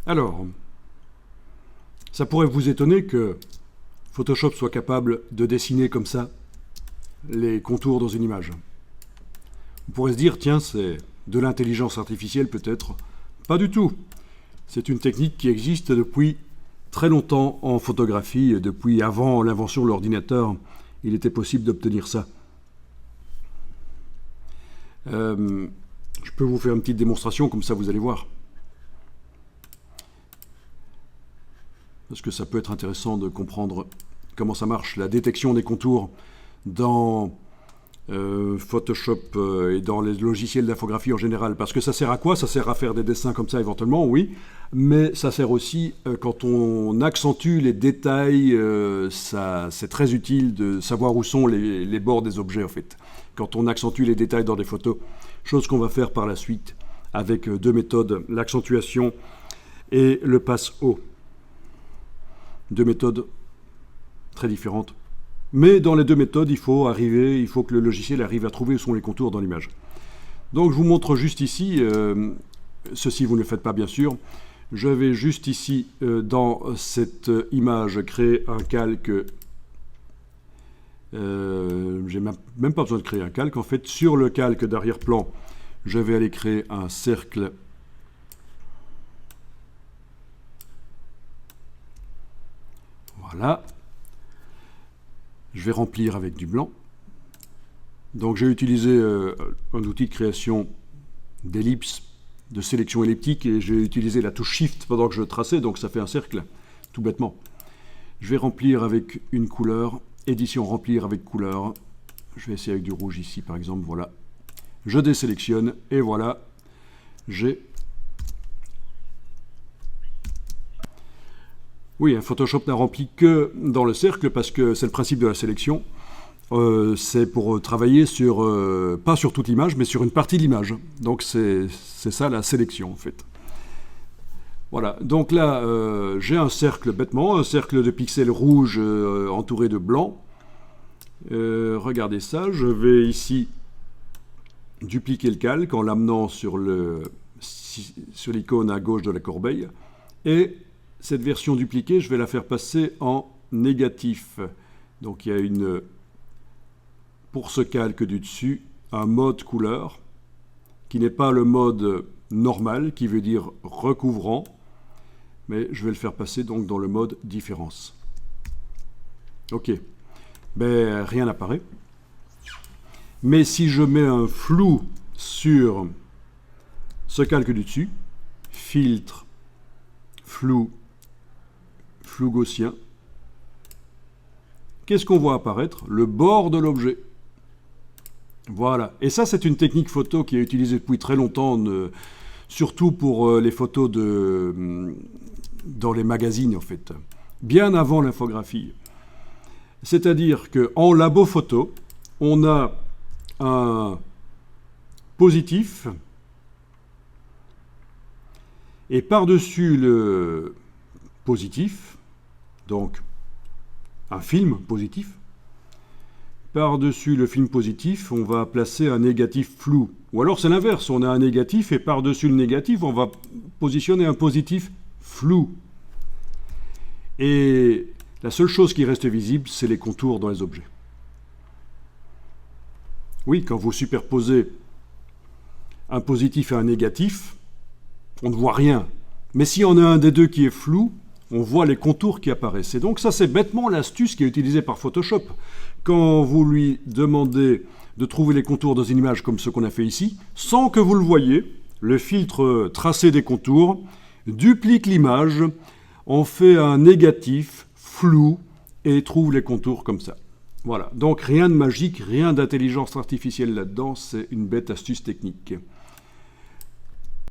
Alors, ça pourrait vous étonner que Photoshop soit capable de dessiner comme ça les contours dans une image. On pourrait se dire, tiens, c'est de l'intelligence artificielle peut-être. Pas du tout. C'est une technique qui existe depuis très longtemps en photographie. Depuis avant l'invention de l'ordinateur, il était possible d'obtenir ça. Je peux vous faire une petite démonstration, comme ça vous allez voir. Parce que ça peut être intéressant de comprendre comment ça marche, la détection des contours dans Photoshop et dans les logiciels d'infographie en général. Parce que ça sert à quoi? Ça sert à faire des dessins comme ça éventuellement, oui, mais ça sert aussi quand on accentue les détails, c'est très utile de savoir où sont les bords des objets en fait. Quand on accentue les détails dans des photos, chose qu'on va faire par la suite avec deux méthodes, l'accentuation et le passe haut. Deux méthodes très différentes. Mais dans les deux méthodes, il faut que le logiciel arrive à trouver où sont les contours dans l'image. Donc je vous montre juste ici, ceci vous ne le faites pas bien sûr, je vais juste ici dans cette image créer un calque, j'ai même pas besoin de créer un calque, en fait sur le calque d'arrière-plan, je vais aller créer un cercle. Voilà. Je vais remplir avec du blanc. Donc j'ai utilisé un outil de création d'ellipse, de sélection elliptique, et j'ai utilisé la touche Shift pendant que je traçais, donc ça fait un cercle, tout bêtement. Je vais remplir avec une couleur, édition remplir avec couleur. Je vais essayer avec du rouge ici par exemple, voilà. Je désélectionne, et voilà, j'ai... Oui, Photoshop n'a rempli que dans le cercle parce que c'est le principe de la sélection. C'est pour travailler sur, pas sur toute l'image, mais sur une partie de l'image. Donc c'est ça la sélection en fait. Voilà, donc là j'ai un cercle bêtement, un cercle de pixels rouges entouré de blanc. Regardez ça, je vais ici dupliquer le calque en l'amenant sur l'icône à gauche de la corbeille. Et cette version dupliquée, je vais la faire passer en négatif. Donc il y a pour ce calque du dessus, un mode couleur, qui n'est pas le mode normal, qui veut dire recouvrant, mais je vais le faire passer donc dans le mode différence. Ok, ben rien n'apparaît. Mais si je mets un flou sur ce calque du dessus, filtre, flou gaussien, qu'est-ce qu'on voit apparaître? Le bord de l'objet. Voilà. Et ça, c'est une technique photo qui est utilisée depuis très longtemps, surtout pour les photos dans les magazines, en fait. Bien avant l'infographie. C'est-à-dire qu'en labo photo, on a un positif, et par-dessus le positif, donc un film positif. Par-dessus le film positif, on va placer un négatif flou. Ou alors c'est l'inverse, on a un négatif et par-dessus le négatif, on va positionner un positif flou. Et la seule chose qui reste visible, c'est les contours dans les objets. Oui, quand vous superposez un positif et un négatif, on ne voit rien. Mais si on a un des deux qui est flou, on voit les contours qui apparaissent. Et donc ça, c'est bêtement l'astuce qui est utilisée par Photoshop. Quand vous lui demandez de trouver les contours dans une image comme ce qu'on a fait ici, sans que vous le voyez, le filtre tracé des contours duplique l'image, on fait un négatif flou et trouve les contours comme ça. Voilà, donc rien de magique, rien d'intelligence artificielle là-dedans, c'est une bête astuce technique.